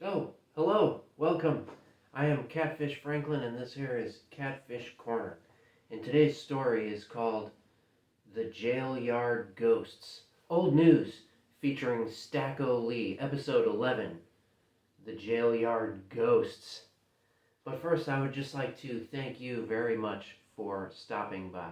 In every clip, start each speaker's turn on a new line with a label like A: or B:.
A: Oh, hello, welcome. I am Catfish Franklin, and this here is Catfish Corner. And today's story is called The Jail Yard Ghosts. Old News, featuring Stacko Lee, Episode 11, The Jail Yard Ghosts. But first, I would just like to thank you very much for stopping by.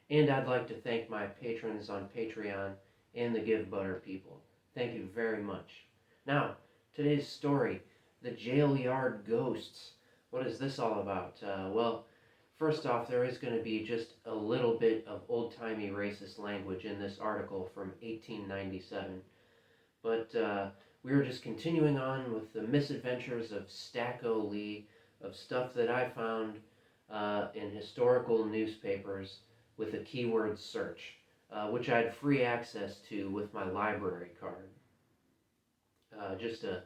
A: And I'd like to thank my patrons on Patreon and the Give Butter people. Thank you very much. Now, today's story, The Jail Yard Ghosts. What is this all about? First off, there is going to be just a little bit of old-timey racist language in this article from 1897. But we are just continuing on with the misadventures of Stacko Lee, of stuff that I found in historical newspapers with a keyword search, which I had free access to with my library card. Just a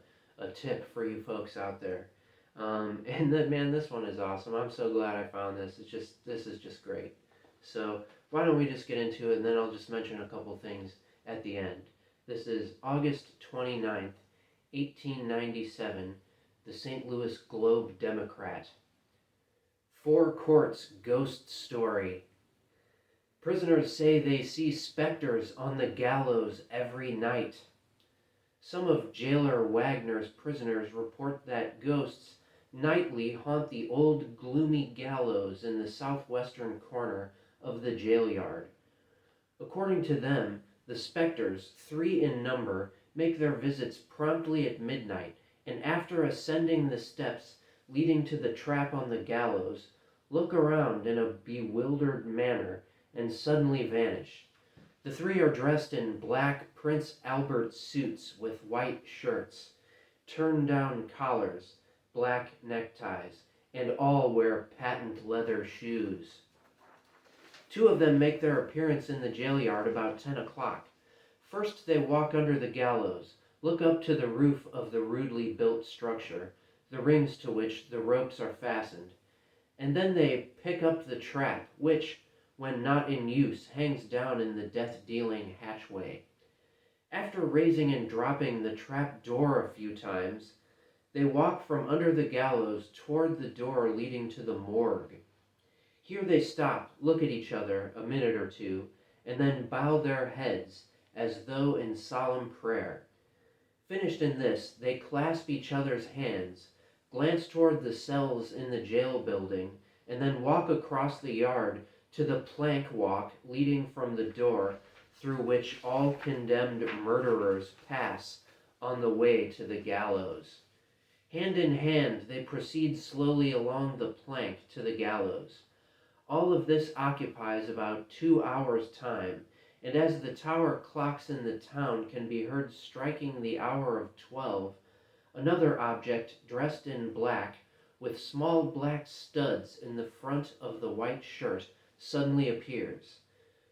A: tip for you folks out there. And then, man, this one is awesome. I'm so glad I found this. This is just great. So why don't we just get into it, and then I'll just mention a couple things at the end. This is August 29th, 1897, the St. Louis Globe Democrat. Four Courts Ghost Story. Prisoners say they see specters on the gallows every night. Some of Jailer Wagner's prisoners report that ghosts nightly haunt the old gloomy gallows in the southwestern corner of the jail yard. According to them, the specters, 3 in number, make their visits promptly at midnight, and after ascending the steps leading to the trap on the gallows, look around in a bewildered manner and suddenly vanish. The 3 are dressed in black Prince Albert suits with white shirts, turned-down collars, black neckties, and all wear patent leather shoes. 2 of them make their appearance in the jail yard about 10 o'clock. First they walk under the gallows, look up to the roof of the rudely built structure, the rings to which the ropes are fastened, and then they pick up the trap, which, when not in use, hangs down in the death-dealing hatchway. After raising and dropping the trap door a few times, they walk from under the gallows toward the door leading to the morgue. Here they stop, look at each other a minute or two, and then bow their heads as though in solemn prayer. Finished in this, they clasp each other's hands, glance toward the cells in the jail building, and then walk across the yard to the plank walk leading from the door through which all condemned murderers pass on the way to the gallows. Hand in hand, they proceed slowly along the plank to the gallows. All of this occupies about 2 hours' time, and as the tower clocks in the town can be heard striking the hour of 12, another object dressed in black, with small black studs in the front of the white shirt, suddenly appears.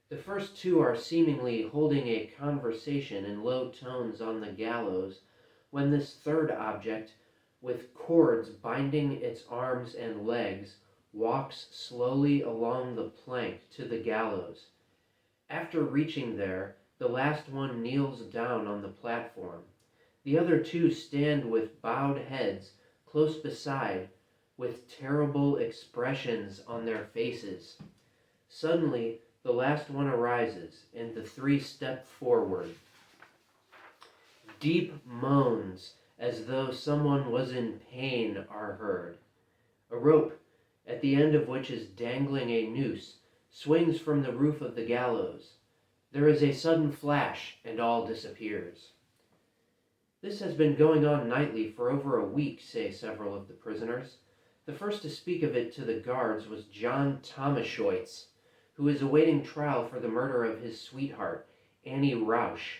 A: The first 2 are seemingly holding a conversation in low tones on the gallows, when this third object, with cords binding its arms and legs, walks slowly along the plank to the gallows. After reaching there, the last one kneels down on the platform. The other 2 stand with bowed heads close beside, with terrible expressions on their faces. Suddenly, the last one arises, and the 3 step forward. Deep moans, as though someone was in pain, are heard. A rope, at the end of which is dangling a noose, swings from the roof of the gallows. There is a sudden flash, and all disappears. This has been going on nightly for over a week, say several of the prisoners. The first to speak of it to the guards was John Thomashoitz, who is awaiting trial for the murder of his sweetheart, Annie Rausch.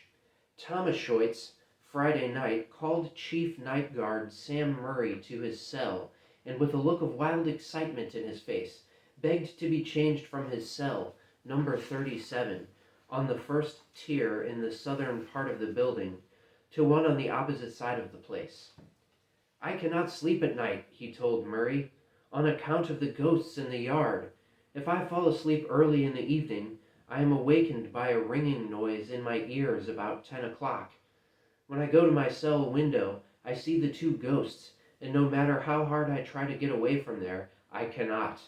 A: Thomashoitz, Friday night, called Chief Night Guard Sam Murray to his cell, and with a look of wild excitement in his face, begged to be changed from his cell, number 37, on the first tier in the southern part of the building, to one on the opposite side of the place. "I cannot sleep at night," he told Murray, "on account of the ghosts in the yard. If I fall asleep early in the evening, I am awakened by a ringing noise in my ears about 10 o'clock. When I go to my cell window, I see the two ghosts, and no matter how hard I try to get away from there, I cannot.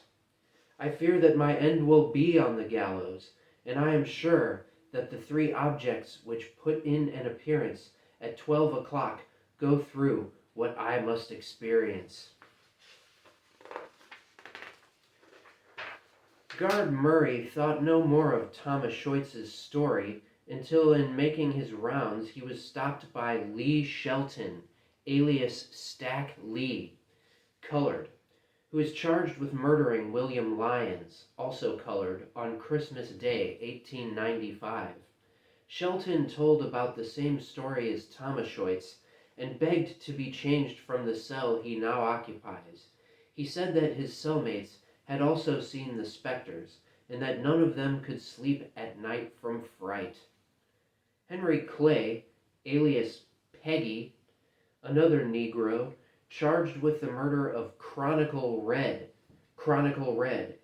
A: I fear that my end will be on the gallows, and I am sure that the three objects which put in an appearance at 12 o'clock go through what I must experience. Guard Murray thought no more of Thomas Schoitz's story until, in making his rounds, he was stopped by Lee Shelton, alias Stack Lee, colored, who is charged with murdering William Lyons, also colored, on Christmas Day, 1895. Shelton told about the same story as Thomas Schoitz and begged to be changed from the cell he now occupies. He said that his cellmates had also seen the specters, and that none of them could sleep at night from fright. Henry Clay, alias Peggy, another Negro, charged with the murder of Chronicle Red,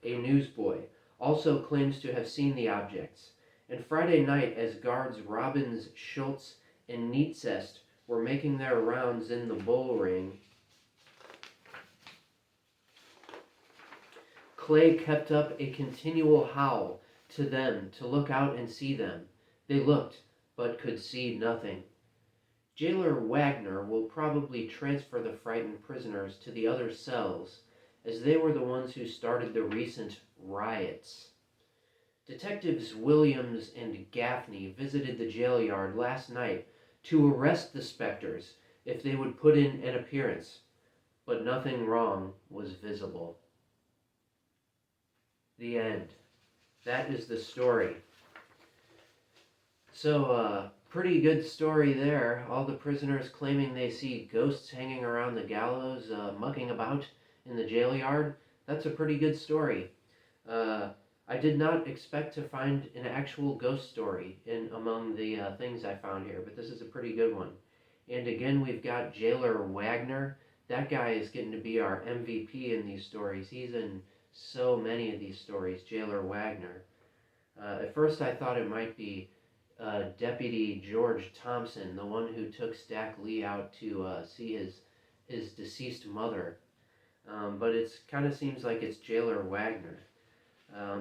A: a newsboy, also claims to have seen the objects. And Friday night, as guards Robbins, Schultz, and Nietzest were making their rounds in the bull ring, Clay kept up a continual howl to them to look out and see them. They looked, but could see nothing. Jailer Wagner will probably transfer the frightened prisoners to the other cells, as they were the ones who started the recent riots. Detectives Williams and Gaffney visited the jail yard last night to arrest the specters if they would put in an appearance, but nothing wrong was visible. The end. That is the story. So, pretty good story there. All the prisoners claiming they see ghosts hanging around the gallows, mucking about in the jail yard. That's a pretty good story. I did not expect to find an actual ghost story among the things I found here, but this is a pretty good one. And again, we've got Jailer Wagner. That guy is getting to be our MVP in these stories. He's in so many of these stories, Jailer Wagner. At first I thought it might be Deputy George Thompson, the one who took Stack Lee out to see his deceased mother. But it kind of seems like it's Jailer Wagner.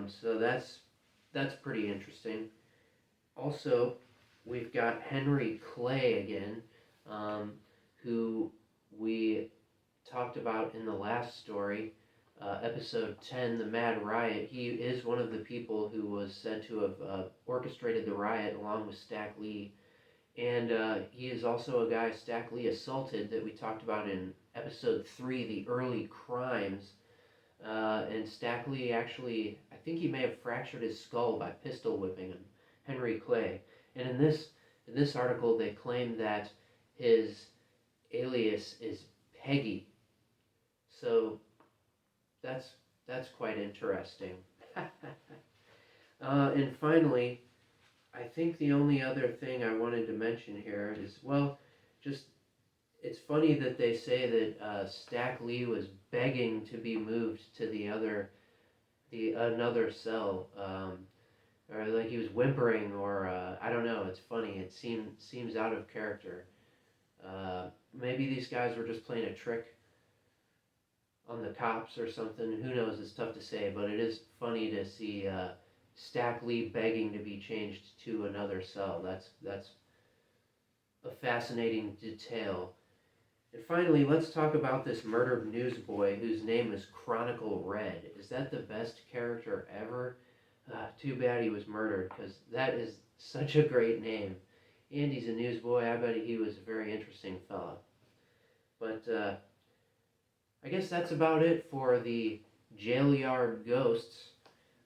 A: So that's pretty interesting. Also, we've got Henry Clay again, who we talked about in the last story. Episode 10, The Mad Riot. He is one of the people who was said to have orchestrated the riot along with Stack Lee. And he is also a guy Stack Lee assaulted that we talked about in episode 3, The Early Crimes. And Stack Lee actually, I think he may have fractured his skull by pistol whipping him, Henry Clay. And in this article, they claim that his alias is Peggy. So that's quite interesting. And finally, I think the only other thing I wanted to mention here is, well, just it's funny that they say that Stack Lee was begging to be moved to another cell, or like he was whimpering, or I don't know. It's funny. It seems out of character. Maybe these guys were just playing a trick on the cops or something. Who knows? It's tough to say, but it is funny to see Stack Lee begging to be changed to another cell. That's a fascinating detail. And finally, let's talk about this murdered newsboy whose name is Chronicle Red. Is that the best character ever? Too bad he was murdered, because that is such a great name. And he's a newsboy. I bet he was a very interesting fella. But I guess that's about it for the Jail Yard Ghosts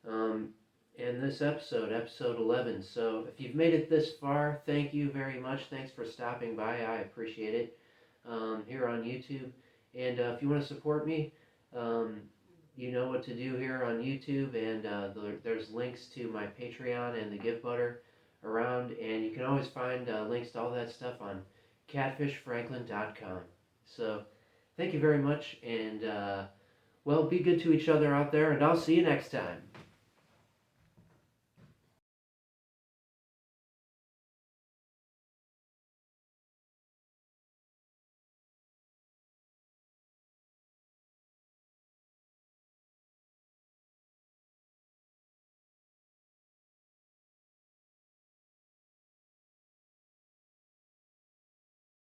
A: and this episode 11. So if you've made it this far, thank you very much. Thanks for stopping by. I appreciate it here on YouTube. And if you want to support me, you know what to do here on YouTube. And there's links to my Patreon and the Give Butter around. And you can always find links to all that stuff on catfishfranklin.com. So thank you very much, and, well, be good to each other out there, and I'll see you next time.